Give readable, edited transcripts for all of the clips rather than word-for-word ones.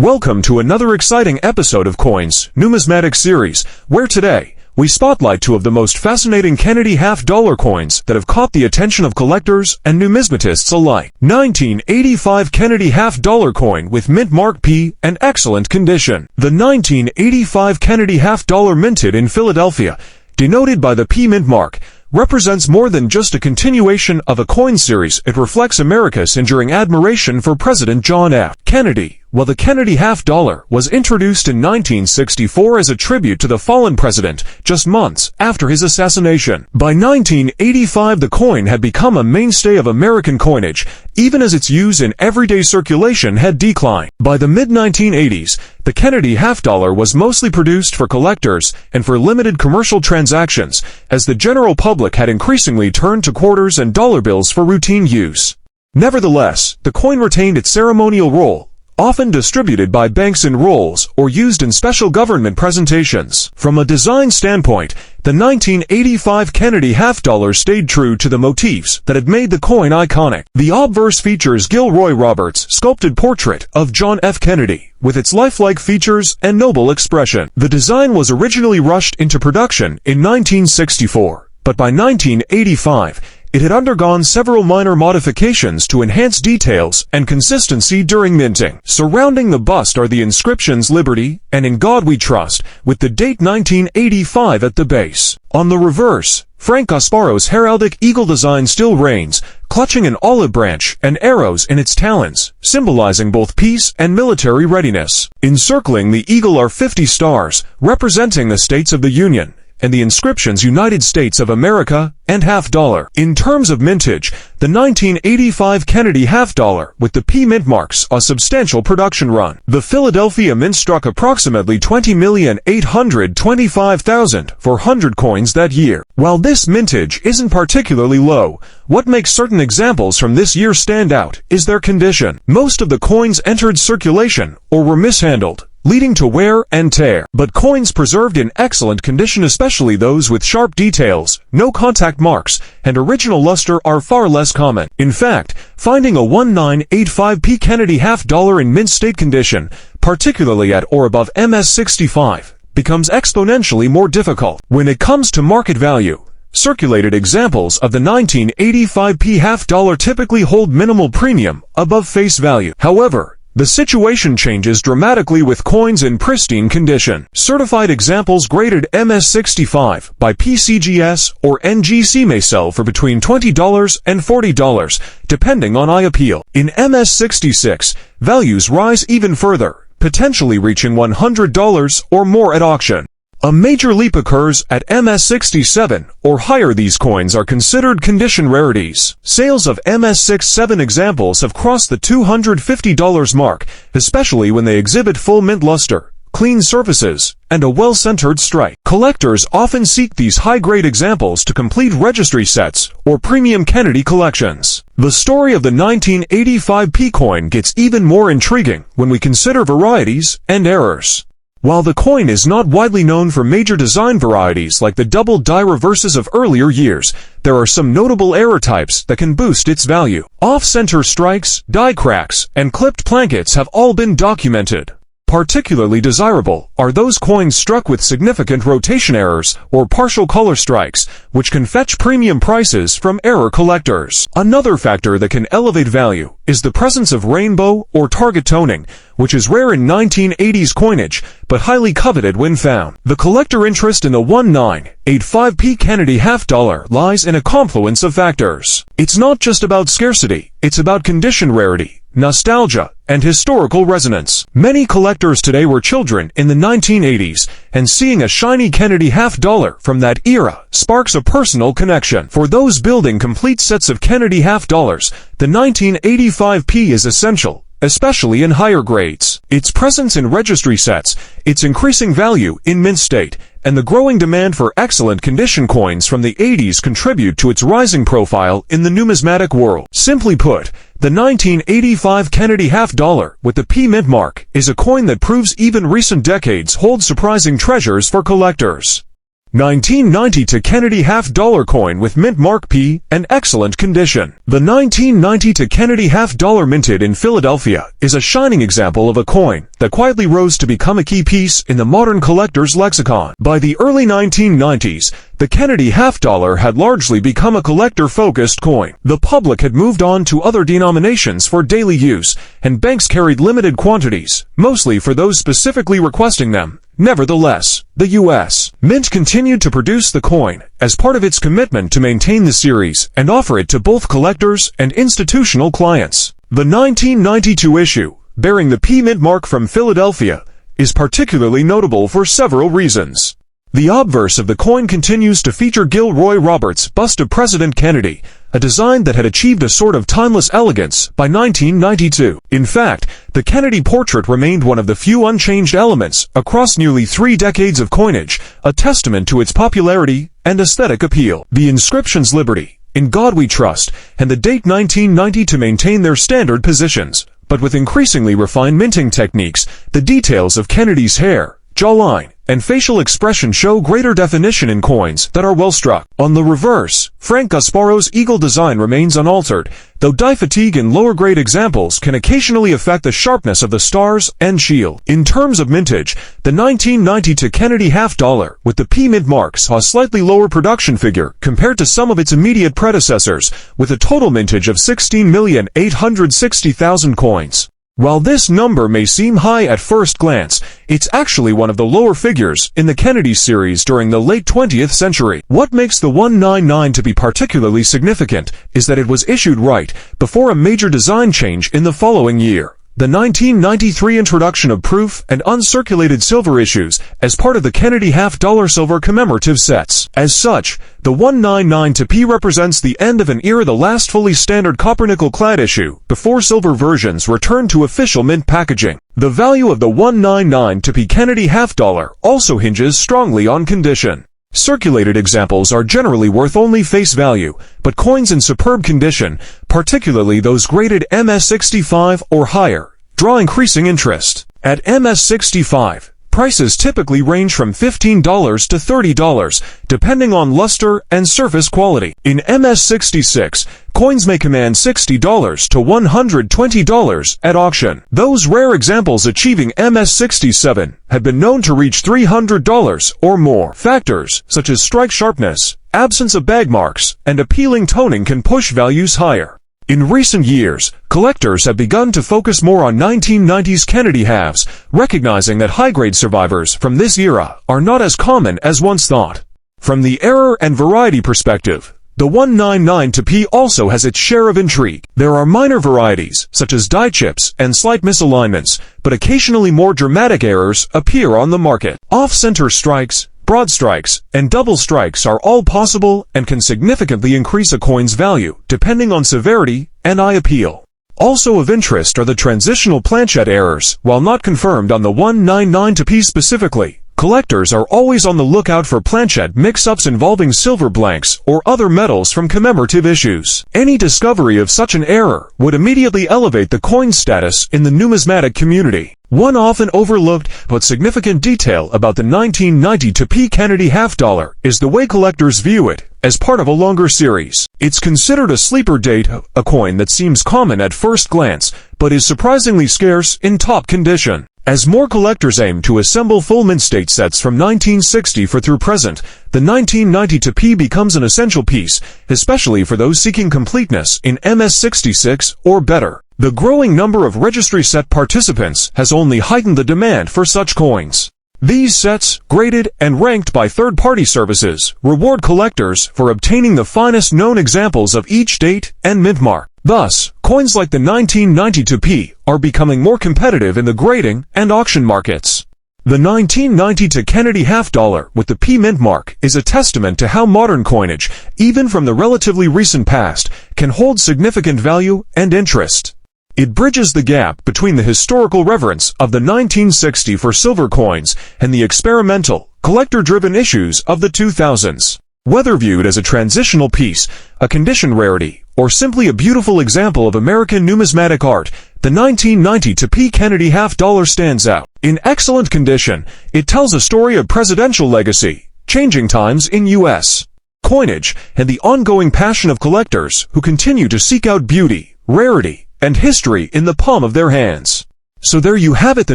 Welcome to another exciting episode of Coins, Numismatic series, where today, we spotlight two of the most fascinating Kennedy half-dollar coins that have caught the attention of collectors and numismatists alike. 1985 Kennedy half-dollar coin with mint mark P and excellent condition. The 1985 Kennedy half-dollar minted in Philadelphia, denoted by the P mint mark, represents more than just a continuation of a coin series. It reflects America's enduring admiration for President John F. Kennedy. While the Kennedy half-dollar was introduced in 1964 as a tribute to the fallen president, just months after his assassination. By 1985, the coin had become a mainstay of American coinage, even as its use in everyday circulation had declined. By the mid-1980s, the Kennedy half-dollar was mostly produced for collectors and for limited commercial transactions, as the general public had increasingly turned to quarters and dollar bills for routine use. Nevertheless, the coin retained its ceremonial role, often distributed by banks in rolls or used in special government presentations. From a design standpoint, the 1985 Kennedy half-dollar stayed true to the motifs that had made the coin iconic. The obverse features Gilroy Roberts' sculpted portrait of John F. Kennedy, with its lifelike features and noble expression. The design was originally rushed into production in 1964, but by 1985, it had undergone several minor modifications to enhance details and consistency during minting. Surrounding the bust are the inscriptions "Liberty" and "In God We Trust," with the date 1985 at the base. On the reverse, Frank Gasparo's heraldic eagle design still reigns, clutching an olive branch and arrows in its talons, symbolizing both peace and military readiness. Encircling the eagle are 50 stars, representing the states of the Union, and the inscriptions "United States of America" and half-dollar. In terms of mintage, the 1985 Kennedy half-dollar with the P mint marks a substantial production run. The Philadelphia Mint struck approximately 20,825,000 for 100 coins that year. While this mintage isn't particularly low, what makes certain examples from this year stand out is their condition. Most of the coins entered circulation or were mishandled, leading to wear and tear. But coins preserved in excellent condition, especially those with sharp details, no contact marks, and original luster, are far less common. In fact, finding a 1985 Kennedy half-dollar in mint state condition, particularly at or above MS65, becomes exponentially more difficult. When it comes to market value, circulated examples of the 1985 half-dollar typically hold minimal premium above face value. However, the situation changes dramatically with coins in pristine condition. Certified examples graded MS65 by PCGS or NGC may sell for between $20 and $40, depending on eye appeal. In MS66, values rise even further, potentially reaching $100 or more at auction. A major leap occurs at MS67 or higher. These coins are considered condition rarities. Sales of MS67 examples have crossed the $250 mark, especially when they exhibit full mint luster, clean surfaces, and a well-centered strike. Collectors often seek these high-grade examples to complete registry sets or premium Kennedy collections. The story of the 1985 coin gets even more intriguing when we consider varieties and errors. While the coin is not widely known for major design varieties like the double die reverses of earlier years, there are some notable error types that can boost its value. Off-center strikes, die cracks, and clipped plankets have all been documented. Particularly desirable are those coins struck with significant rotation errors or partial color strikes, which can fetch premium prices from error collectors. Another factor that can elevate value is the presence of rainbow or target toning, which is rare in 1980s coinage, but highly coveted when found. The collector interest in the 1985 Kennedy half-dollar lies in a confluence of factors. It's not just about scarcity, it's about condition rarity, nostalgia, and historical resonance. Many collectors today were children in the 1980s, and seeing a shiny Kennedy half-dollar from that era sparks a personal connection. For those building complete sets of Kennedy half-dollars, the 1985 is essential, especially in higher grades. Its presence in registry sets, its increasing value in mint state, and the growing demand for excellent condition coins from the 80s contribute to its rising profile in the numismatic world. Simply put, the 1985 Kennedy half-dollar with the P mint mark is a coin that proves even recent decades hold surprising treasures for collectors. 1990 Kennedy half-dollar coin with mint mark P and excellent condition. The 1990 Kennedy half-dollar minted in Philadelphia is a shining example of a coin that quietly rose to become a key piece in the modern collector's lexicon. By the early 1990s, the Kennedy half-dollar had largely become a collector-focused coin. The public had moved on to other denominations for daily use, and banks carried limited quantities, mostly for those specifically requesting them. Nevertheless, the U.S. Mint continued to produce the coin as part of its commitment to maintain the series and offer it to both collectors and institutional clients. The 1992 issue, bearing the P Mint mark from Philadelphia, is particularly notable for several reasons. The obverse of the coin continues to feature Gilroy Roberts' bust of President Kennedy, a design that had achieved a sort of timeless elegance by 1992. In fact, the Kennedy portrait remained one of the few unchanged elements across nearly 3 decades of coinage, a testament to its popularity and aesthetic appeal. The inscriptions "Liberty," "In God We Trust," and the date 1990 to maintain their standard positions, but with increasingly refined minting techniques. The details of Kennedy's hair, jawline, and facial expression show greater definition in coins that are well struck. On the reverse, Frank Gasparo's eagle design remains unaltered, though die fatigue in lower-grade examples can occasionally affect the sharpness of the stars and shield. In terms of mintage, the 1992 Kennedy half-dollar with the P Mint mark saw a slightly lower production figure compared to some of its immediate predecessors, with a total mintage of 16,860,000 coins. While this number may seem high at first glance, it's actually one of the lower figures in the Kennedy series during the late 20th century. What makes the 199 to be particularly significant is that it was issued right before a major design change in the following year. The 1993 introduction of proof and uncirculated silver issues as part of the Kennedy half-dollar silver commemorative sets. As such, the 199-P represents the end of an era, the last fully standard copper-nickel-clad issue, before silver versions returned to official mint packaging. The value of the 199-P Kennedy half-dollar also hinges strongly on condition. Circulated examples are generally worth only face value, but coins in superb condition, particularly those graded MS65 or higher, draw increasing interest. At MS65, prices typically range from $15 to $30, depending on luster and surface quality. In MS66, coins may command $60 to $120 at auction. Those rare examples achieving MS67 have been known to reach $300 or more. Factors such as strike sharpness, absence of bag marks, and appealing toning can push values higher. In recent years, collectors have begun to focus more on 1990s Kennedy halves, recognizing that high-grade survivors from this era are not as common as once thought. From the error and variety perspective, the 199-P also has its share of intrigue. There are minor varieties, such as die chips and slight misalignments, but occasionally more dramatic errors appear on the market. Off-center strikes, broad strikes, and double strikes are all possible and can significantly increase a coin's value, depending on severity and eye appeal. Also of interest are the transitional planchette errors. While not confirmed on the 199-P specifically, collectors are always on the lookout for planchette mix-ups involving silver blanks or other metals from commemorative issues. Any discovery of such an error would immediately elevate the coin's status in the numismatic community. One often overlooked but significant detail about the 1990-P Kennedy half-dollar is the way collectors view it as part of a longer series. It's considered a sleeper date, a coin that seems common at first glance, but is surprisingly scarce in top condition. As more collectors aim to assemble full mint state sets from 1960 through present, the 1990-P becomes an essential piece, especially for those seeking completeness in MS66 or better. The growing number of registry set participants has only heightened the demand for such coins. These sets, graded and ranked by third-party services, reward collectors for obtaining the finest known examples of each date and mint mark. Thus, coins like the 1990-P are becoming more competitive in the grading and auction markets. The 1990 Kennedy half-dollar with the P Mint mark is a testament to how modern coinage, even from the relatively recent past, can hold significant value and interest. It bridges the gap between the historical reverence of the 1960 for silver coins and the experimental, collector-driven issues of the 2000s. Whether viewed as a transitional piece, a condition rarity, or simply a beautiful example of American numismatic art, the 1990-P Kennedy half-dollar stands out. In excellent condition, it tells a story of presidential legacy, changing times in U.S. coinage, and the ongoing passion of collectors who continue to seek out beauty, rarity, and history in the palm of their hands. So there you have it, the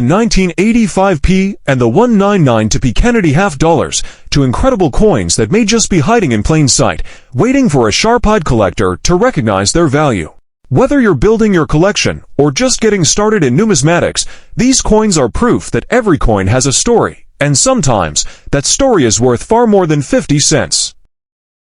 1985p and the 199p Kennedy half dollars, two incredible coins that may just be hiding in plain sight, waiting for a sharp-eyed collector to recognize their value. Whether you're building your collection or just getting started in numismatics, these coins are proof that every coin has a story, and sometimes that story is worth far more than 50 cents.